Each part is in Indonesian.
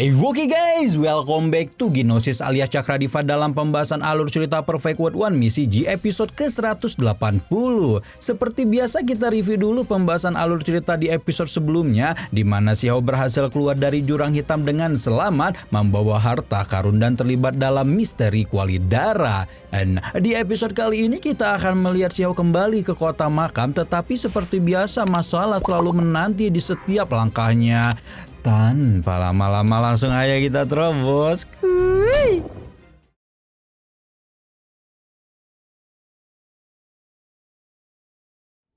Hey Wookie guys, welcome back to Gnosis alias Cakradiva dalam pembahasan alur cerita Perfect World One Misi G episode ke-180. Seperti biasa kita review dulu pembahasan alur cerita di episode sebelumnya, di mana Xiao berhasil keluar dari jurang hitam dengan selamat, membawa harta karun dan terlibat dalam misteri kuali darah. Dan di episode kali ini kita akan melihat Xiao kembali ke kota makam, tetapi seperti biasa masalah selalu menanti di setiap langkahnya. Tanpa lama-lama langsung aja kita terobos. Kuy.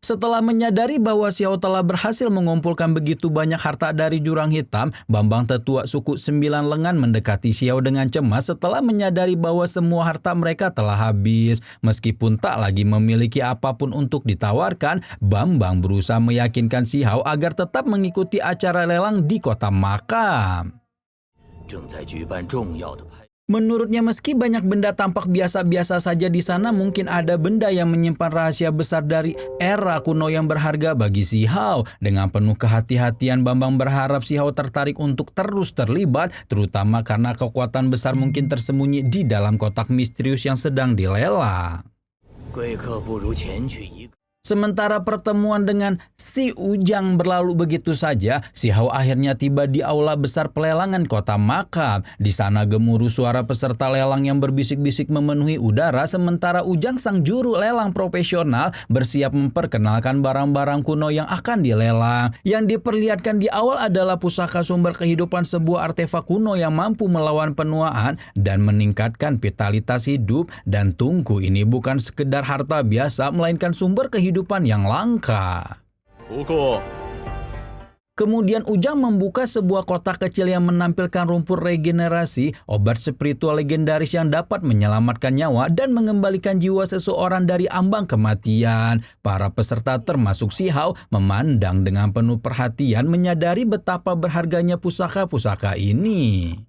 Setelah menyadari bahwa Xiao telah berhasil mengumpulkan begitu banyak harta dari jurang hitam, Bambang tetua suku 9 lengan mendekati Xiao dengan cemas setelah menyadari bahwa semua harta mereka telah habis. Meskipun tak lagi memiliki apapun untuk ditawarkan, Bambang berusaha meyakinkan Xiao agar tetap mengikuti acara lelang di kota makam. Menurutnya meski banyak benda tampak biasa-biasa saja di sana, mungkin ada benda yang menyimpan rahasia besar dari era kuno yang berharga bagi Xiao. Dengan penuh kehati-hatian, Bambang berharap Xiao tertarik untuk terus terlibat, terutama karena kekuatan besar mungkin tersembunyi di dalam kotak misterius yang sedang dilelang. Sementara pertemuan dengan si Ujang berlalu begitu saja, Xiao akhirnya tiba di aula besar pelelangan kota makam. Di sana gemuruh suara peserta lelang yang berbisik-bisik memenuhi udara, sementara Ujang sang juru lelang profesional bersiap memperkenalkan barang-barang kuno yang akan dilelang. Yang diperlihatkan di awal adalah pusaka sumber kehidupan, sebuah artefak kuno yang mampu melawan penuaan dan meningkatkan vitalitas hidup. Dan tunggu, ini bukan sekedar harta biasa, melainkan sumber kehidupan yang langka. Kemudian Ujang membuka sebuah kotak kecil yang menampilkan rumput regenerasi, obat spiritual legendaris yang dapat menyelamatkan nyawa dan mengembalikan jiwa seseorang dari ambang kematian. Para peserta termasuk Xiao memandang dengan penuh perhatian, menyadari betapa berharganya pusaka-pusaka ini.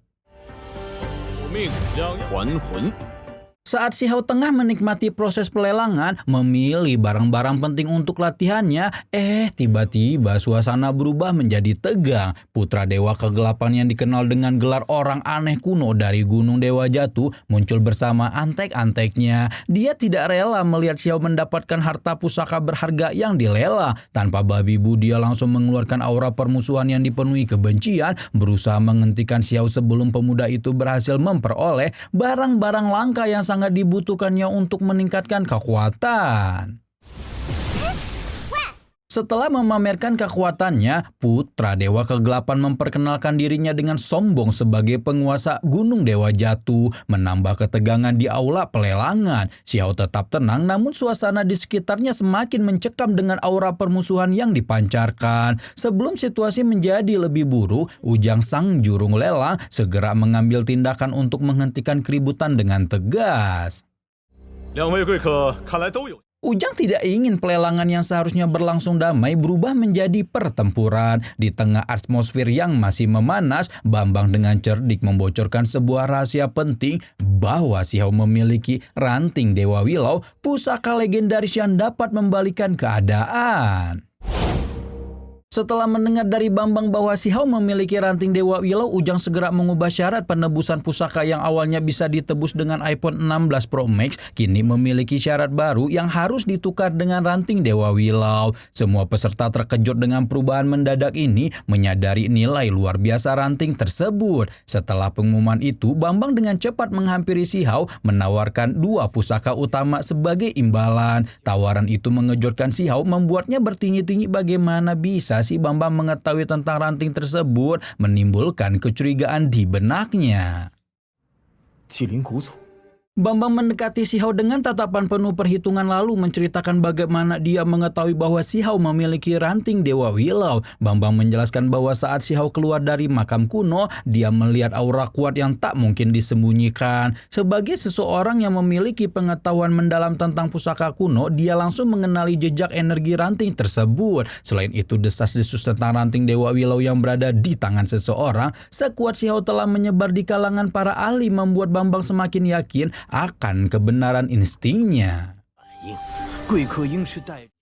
Saat Xiao tengah menikmati proses pelelangan, memilih barang-barang penting untuk latihannya, tiba-tiba suasana berubah menjadi tegang. Putra Dewa Kegelapan yang dikenal dengan gelar orang aneh kuno dari Gunung Dewa Jatuh muncul bersama antek-anteknya. Dia tidak rela melihat Xiao mendapatkan harta pusaka berharga yang dilelang. Tanpa babi bu, dia langsung mengeluarkan aura permusuhan yang dipenuhi kebencian, berusaha menghentikan Xiao sebelum pemuda itu berhasil memperoleh barang-barang langka yang sangat dibutuhkannya untuk meningkatkan kekuatan. Setelah memamerkan kekuatannya, Putra Dewa Kegelapan memperkenalkan dirinya dengan sombong sebagai penguasa Gunung Dewa Jatuh, menambah ketegangan di aula pelelangan. Xiao tetap tenang, namun suasana di sekitarnya semakin mencekam dengan aura permusuhan yang dipancarkan. Sebelum situasi menjadi lebih buruk, Ujang sang jurung lelang segera mengambil tindakan untuk menghentikan keributan dengan tegas. Ujang tidak ingin pelelangan yang seharusnya berlangsung damai berubah menjadi pertempuran. Di tengah atmosfer yang masih memanas, Bambang dengan cerdik membocorkan sebuah rahasia penting, bahwa Xiao memiliki ranting Dewa Wilau, pusaka legendaris yang dapat membalikan keadaan. Setelah mendengar dari Bambang bahwa Xiao memiliki ranting Dewa Wilau, Ujang segera mengubah syarat penebusan pusaka yang awalnya bisa ditebus dengan iPhone 16 Pro Max, kini memiliki syarat baru yang harus ditukar dengan ranting Dewa Wilau. Semua peserta terkejut dengan perubahan mendadak ini, menyadari nilai luar biasa ranting tersebut. Setelah pengumuman itu, Bambang dengan cepat menghampiri Xiao, menawarkan 2 pusaka utama sebagai imbalan. Tawaran itu mengejutkan Xiao, membuatnya bertinyi-tinyi bagaimana bisa si Bambang mengetahui tentang ranting tersebut, menimbulkan kecurigaan di benaknya. Bambang mendekati Xiao dengan tatapan penuh perhitungan, lalu menceritakan bagaimana dia mengetahui bahwa Xiao memiliki ranting Dewa Wilau. Bambang menjelaskan bahwa saat Xiao keluar dari makam kuno, dia melihat aura kuat yang tak mungkin disembunyikan. Sebagai seseorang yang memiliki pengetahuan mendalam tentang pusaka kuno, dia langsung mengenali jejak energi ranting tersebut. Selain itu, desas-desus tentang ranting Dewa Wilau yang berada di tangan seseorang sekuat Xiao telah menyebar di kalangan para ahli, membuat Bambang semakin yakin akan kebenaran instingnya.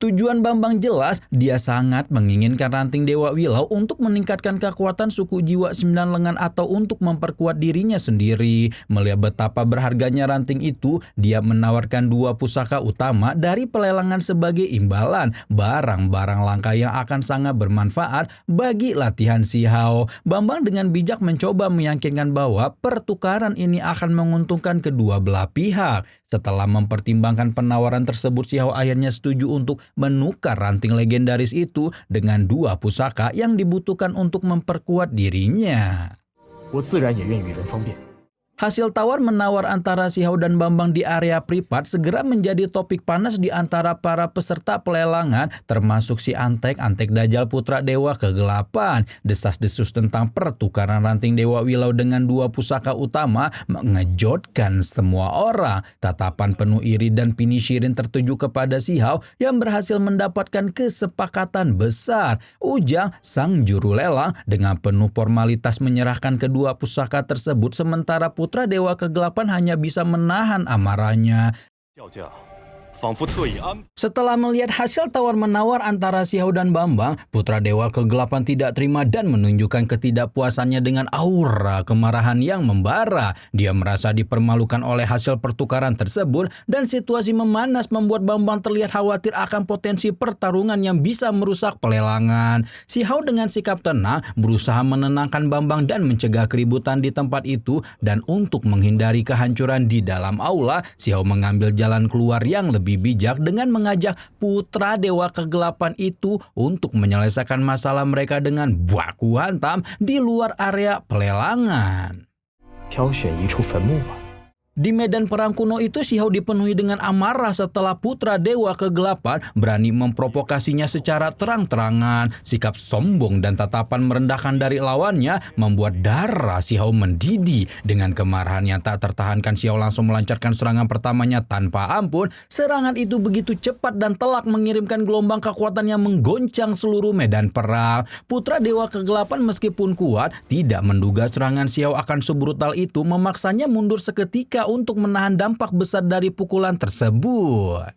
Tujuan Bambang jelas, dia sangat menginginkan ranting Dewa Wilau untuk meningkatkan kekuatan suku jiwa 9 lengan atau untuk memperkuat dirinya sendiri. Melihat betapa berharganya ranting itu, dia menawarkan 2 pusaka utama dari pelelangan sebagai imbalan, barang-barang langka yang akan sangat bermanfaat bagi latihan Si Hao. Bambang dengan bijak mencoba meyakinkan bahwa pertukaran ini akan menguntungkan kedua belah pihak. Setelah mempertimbangkan penawaran tersebut, Si Hao akhirnya setuju untuk menukar ranting legendaris itu dengan 2 pusaka yang dibutuhkan untuk memperkuat dirinya. Hasil tawar-menawar antara Si Hao dan Bambang di area privat segera menjadi topik panas di antara para peserta pelelangan, termasuk si Antek Dajjal putra Dewa Kegelapan. Desas-desus tentang pertukaran ranting Dewa Wilau dengan 2 pusaka utama mengejutkan semua orang. Tatapan penuh iri dan pinisyirin tertuju kepada Si Hao yang berhasil mendapatkan kesepakatan besar. Ujang, sang juru lelang, dengan penuh formalitas menyerahkan kedua pusaka tersebut, sementara Putra Dewa Kegelapan hanya bisa menahan amarahnya. Setelah melihat hasil tawar-menawar antara Si Hao dan Bambang, Putra Dewa Kegelapan tidak terima dan menunjukkan ketidakpuasannya dengan aura kemarahan yang membara. Dia merasa dipermalukan oleh hasil pertukaran tersebut dan situasi memanas membuat Bambang terlihat khawatir akan potensi pertarungan yang bisa merusak pelelangan. Si Hao dengan sikap tenang berusaha menenangkan Bambang dan mencegah keributan di tempat itu, dan untuk menghindari kehancuran di dalam aula, Si Hao mengambil jalan keluar yang lebih bijak dengan mengajak Putra Dewa Kegelapan itu untuk menyelesaikan masalah mereka dengan baku hantam di luar area pelelangan. Di medan perang kuno itu, Si Hao dipenuhi dengan amarah setelah Putra Dewa Kegelapan berani memprovokasinya secara terang-terangan. Sikap sombong dan tatapan merendahkan dari lawannya membuat darah Si Hao mendidih. Dengan kemarahan yang tak tertahankan, Si Hao langsung melancarkan serangan pertamanya tanpa ampun. Serangan itu begitu cepat dan telak mengirimkan gelombang kekuatan yang menggoncang seluruh medan perang. Putra Dewa Kegelapan meskipun kuat, tidak menduga serangan Si Hao akan sebrutal itu, memaksanya mundur seketika untuk menahan dampak besar dari pukulan tersebut.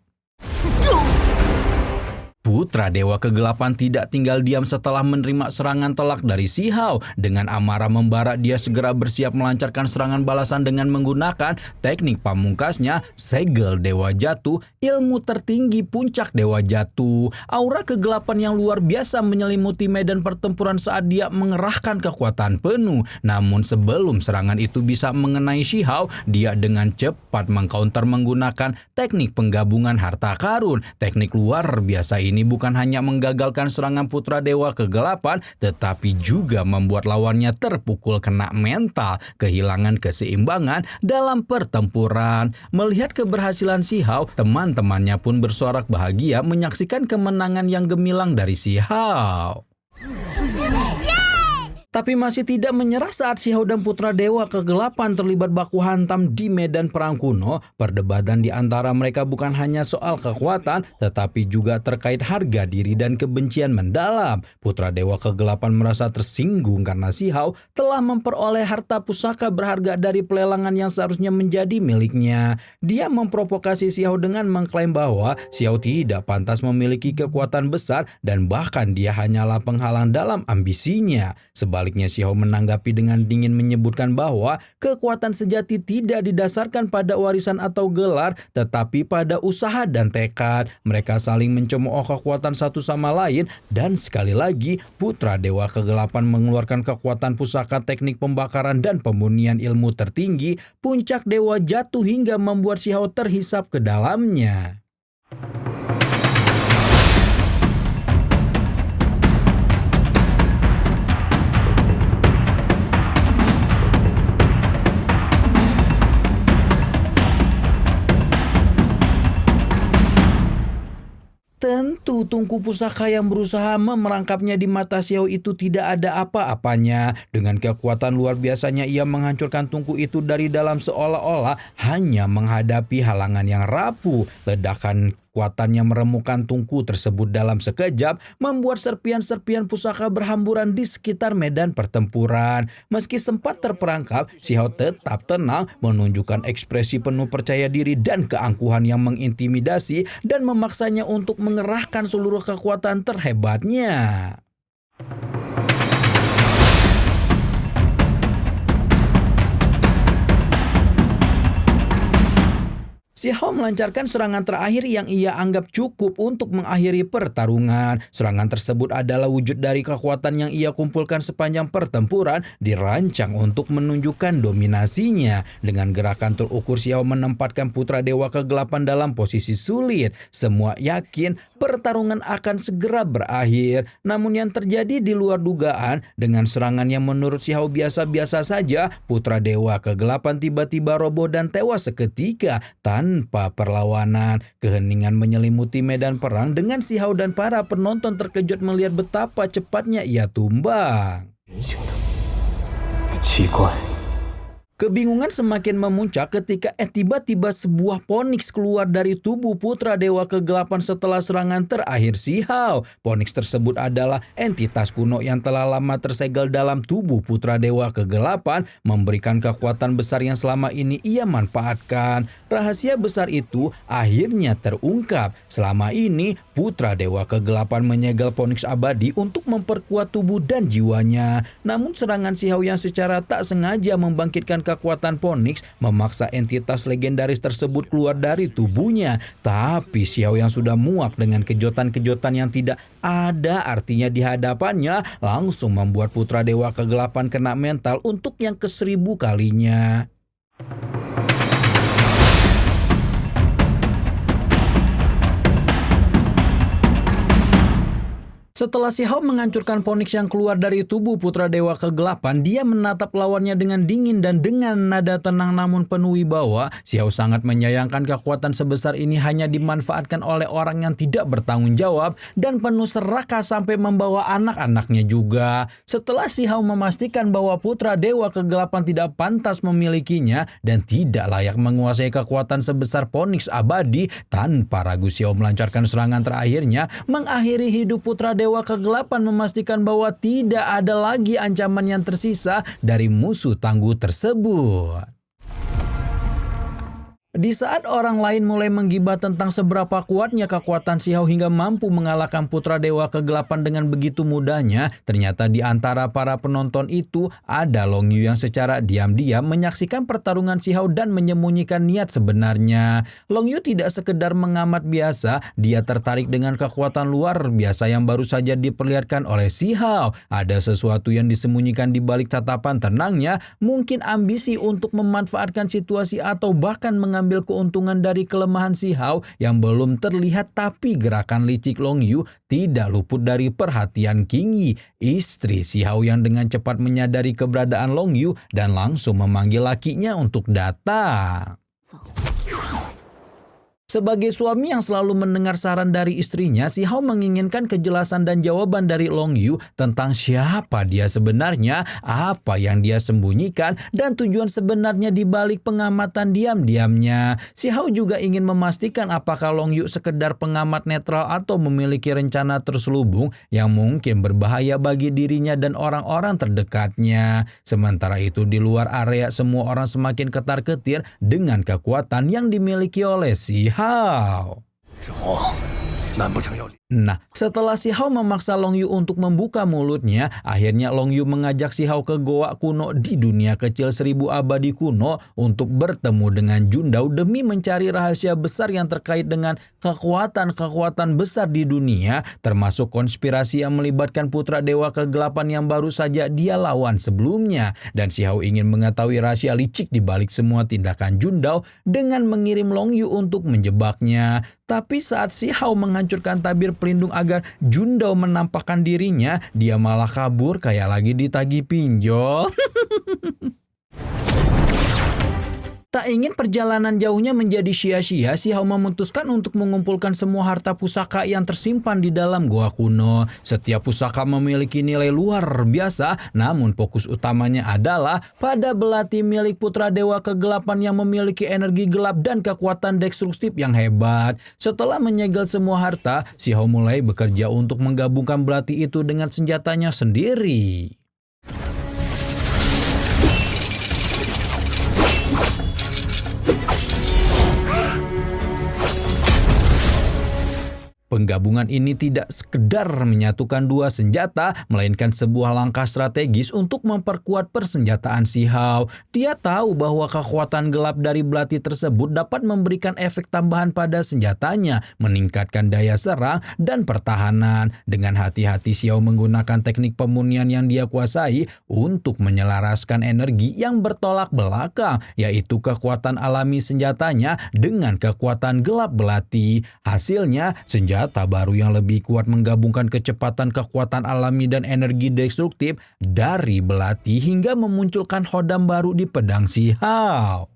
Putra Dewa Kegelapan tidak tinggal diam setelah menerima serangan telak dari Si Hao. Dengan amarah membara, dia segera bersiap melancarkan serangan balasan dengan menggunakan teknik pamungkasnya, Segel Dewa Jatuh, ilmu tertinggi puncak Dewa Jatuh. Aura kegelapan yang luar biasa menyelimuti medan pertempuran saat dia mengerahkan kekuatan penuh. Namun sebelum serangan itu bisa mengenai Si Hao, dia dengan cepat mengcounter menggunakan teknik penggabungan harta karun. Teknik luar biasa ini bukan hanya menggagalkan serangan Putra Dewa Kegelapan, tetapi juga membuat lawannya terpukul kena mental, kehilangan keseimbangan dalam pertempuran. Melihat keberhasilan Si Hao, teman-temannya pun bersorak bahagia menyaksikan kemenangan yang gemilang dari Si Hao. Tapi masih tidak menyerah saat Si Hao dan Putra Dewa Kegelapan terlibat baku hantam di medan perang kuno. Perdebatan di antara mereka bukan hanya soal kekuatan, tetapi juga terkait harga diri dan kebencian mendalam. Putra Dewa Kegelapan merasa tersinggung karena Si Hao telah memperoleh harta pusaka berharga dari pelelangan yang seharusnya menjadi miliknya. Dia memprovokasi Si Hao dengan mengklaim bahwa Si Hao tidak pantas memiliki kekuatan besar dan bahkan dia hanyalah penghalang dalam ambisinya. Sebaliknya, Si Hao menanggapi dengan dingin menyebutkan bahwa kekuatan sejati tidak didasarkan pada warisan atau gelar, tetapi pada usaha dan tekad. Mereka saling mencemooh kekuatan satu sama lain, dan sekali lagi Putra Dewa Kegelapan mengeluarkan kekuatan pusaka teknik pembakaran dan pemurnian ilmu tertinggi puncak Dewa Jatuh hingga membuat Si Hao terhisap ke dalamnya. Tentu tungku pusaka yang berusaha memerangkapnya di mata Si Hao itu tidak ada apa-apanya. Dengan kekuatan luar biasanya ia menghancurkan tungku itu dari dalam seolah-olah hanya menghadapi halangan yang rapuh. Ledakan Kekuatannya meremukkan tungku tersebut dalam sekejap, membuat serpian-serpian pusaka berhamburan di sekitar medan pertempuran. Meski sempat terperangkap, Xiao tetap tenang, menunjukkan ekspresi penuh percaya diri dan keangkuhan yang mengintimidasi dan memaksanya untuk mengerahkan seluruh kekuatan terhebatnya. Xiao melancarkan serangan terakhir yang ia anggap cukup untuk mengakhiri pertarungan. Serangan tersebut adalah wujud dari kekuatan yang ia kumpulkan sepanjang pertempuran, dirancang untuk menunjukkan dominasinya. Dengan gerakan terukur, Xiao menempatkan Putra Dewa Kegelapan dalam posisi sulit. Semua yakin pertarungan akan segera berakhir. Namun yang terjadi di luar dugaan, dengan serangan yang menurut Xiao biasa-biasa saja, Putra Dewa Kegelapan tiba-tiba roboh dan tewas seketika tanpa perlawanan. Keheningan menyelimuti medan perang dengan Xiao dan para penonton terkejut melihat betapa cepatnya ia tumbang. Kebingungan semakin memuncak ketika tiba-tiba sebuah Phoenix keluar dari tubuh Putra Dewa Kegelapan setelah serangan terakhir Xiao. Phoenix tersebut adalah entitas kuno yang telah lama tersegel dalam tubuh Putra Dewa Kegelapan, memberikan kekuatan besar yang selama ini ia manfaatkan. Rahasia besar itu akhirnya terungkap. Selama ini Putra Dewa Kegelapan menyegel Phoenix abadi untuk memperkuat tubuh dan jiwanya. Namun serangan Xiao yang secara tak sengaja membangkitkan kekuatan Phoenix memaksa entitas legendaris tersebut keluar dari tubuhnya. Tapi Xiao yang sudah muak dengan kejutan-kejutan yang tidak ada artinya di hadapannya langsung membuat Putra Dewa Kegelapan kena mental untuk yang ke-1000 kalinya. Setelah Xiao menghancurkan Phoenix yang keluar dari tubuh Putra Dewa Kegelapan, dia menatap lawannya dengan dingin dan dengan nada tenang namun penuh wibawa. Xiao sangat menyayangkan kekuatan sebesar ini hanya dimanfaatkan oleh orang yang tidak bertanggung jawab dan penuh serakah sampai membawa anak-anaknya juga. Setelah Xiao memastikan bahwa Putra Dewa Kegelapan tidak pantas memilikinya dan tidak layak menguasai kekuatan sebesar Phoenix abadi, tanpa ragu Xiao melancarkan serangan terakhirnya, mengakhiri hidup Putra Dewa Kegelapan, memastikan bahwa tidak ada lagi ancaman yang tersisa dari musuh tangguh tersebut. Di saat orang lain mulai menggibah tentang seberapa kuatnya kekuatan Xiao hingga mampu mengalahkan Putra Dewa Kegelapan dengan begitu mudahnya, ternyata di antara para penonton itu ada Long Yu yang secara diam-diam menyaksikan pertarungan Xiao dan menyembunyikan niat sebenarnya. Long Yu tidak sekedar mengamat biasa, dia tertarik dengan kekuatan luar biasa yang baru saja diperlihatkan oleh Xiao. Ada sesuatu yang disembunyikan di balik tatapan tenangnya, mungkin ambisi untuk memanfaatkan situasi atau bahkan mengambil keuntungan dari kelemahan Xiao yang belum terlihat. Tapi gerakan licik Long Yu tidak luput dari perhatian Qing Yi, istri Xiao, yang dengan cepat menyadari keberadaan Long Yu dan langsung memanggil lakinya untuk datang. Sebagai suami yang selalu mendengar saran dari istrinya, Xiao menginginkan kejelasan dan jawaban dari Long Yu tentang siapa dia sebenarnya, apa yang dia sembunyikan, dan tujuan sebenarnya di balik pengamatan diam-diamnya. Xiao juga ingin memastikan apakah Long Yu sekedar pengamat netral atau memiliki rencana terselubung yang mungkin berbahaya bagi dirinya dan orang-orang terdekatnya. Sementara itu di luar area, semua orang semakin ketar-ketir dengan kekuatan yang dimiliki oleh Xiao. Nah, setelah Xiao memaksa Long Yu untuk membuka mulutnya, akhirnya Long Yu mengajak Xiao ke goa kuno di dunia kecil 1000 abadi kuno untuk bertemu dengan Jundao demi mencari rahasia besar yang terkait dengan kekuatan-kekuatan besar di dunia, termasuk konspirasi yang melibatkan Putra Dewa Kegelapan yang baru saja dia lawan sebelumnya. Dan Xiao ingin mengetahui rahasia licik di balik semua tindakan Jundao dengan mengirim Long Yu untuk menjebaknya. Tapi saat Xiao menghancurkan tabir pelindung agar Jundao menampakkan dirinya, dia malah kabur kayak lagi ditagih pinjol. Tak ingin perjalanan jauhnya menjadi sia-sia, si Hao memutuskan untuk mengumpulkan semua harta pusaka yang tersimpan di dalam goa kuno. Setiap pusaka memiliki nilai luar biasa, namun fokus utamanya adalah pada belati milik putra dewa kegelapan yang memiliki energi gelap dan kekuatan destruktif yang hebat. Setelah menyegel semua harta, si Hao mulai bekerja untuk menggabungkan belati itu dengan senjatanya sendiri. Penggabungan ini tidak sekedar menyatukan dua senjata, melainkan sebuah langkah strategis untuk memperkuat persenjataan si Hao. Dia tahu bahwa kekuatan gelap dari belati tersebut dapat memberikan efek tambahan pada senjatanya, meningkatkan daya serang dan pertahanan. Dengan hati-hati si Hao menggunakan teknik pemurnian yang dia kuasai untuk menyelaraskan energi yang bertolak belakang, yaitu kekuatan alami senjatanya dengan kekuatan gelap belati. Hasilnya, senjata baru yang lebih kuat menggabungkan kecepatan kekuatan alami dan energi destruktif dari belati hingga memunculkan hodam baru di pedang si Hao.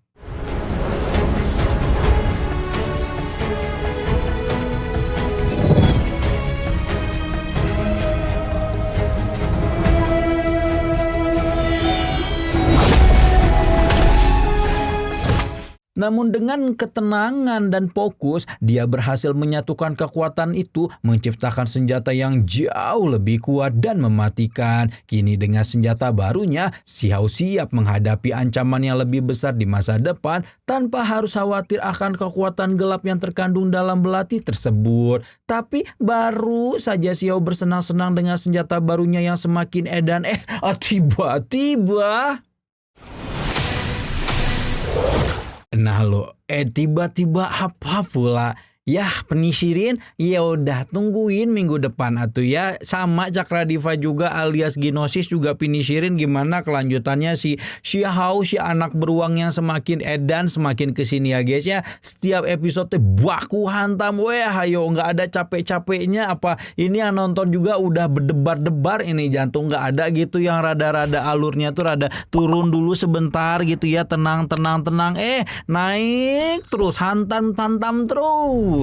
Namun dengan ketenangan dan fokus, dia berhasil menyatukan kekuatan itu, menciptakan senjata yang jauh lebih kuat dan mematikan. Kini dengan senjata barunya, si Hao siap menghadapi ancaman yang lebih besar di masa depan tanpa harus khawatir akan kekuatan gelap yang terkandung dalam belati tersebut. Tapi baru saja si Hao bersenang-senang dengan senjata barunya yang semakin edan, tiba-tiba... Nah lo, tiba-tiba apa pula? Yah, penisirin, ya udah tungguin minggu depan atuh ya. Sama Cakradiva juga alias Ginosis juga penisirin gimana kelanjutannya si Hao, si anak beruang yang semakin edan semakin kesini ya guys ya. Setiap episode baku hantam hayo nggak ada capek-capeknya apa. Ini yang nonton juga udah berdebar-debar ini jantung nggak ada gitu yang rada-rada alurnya tuh rada turun dulu sebentar gitu ya. Tenang naik terus hantam terus.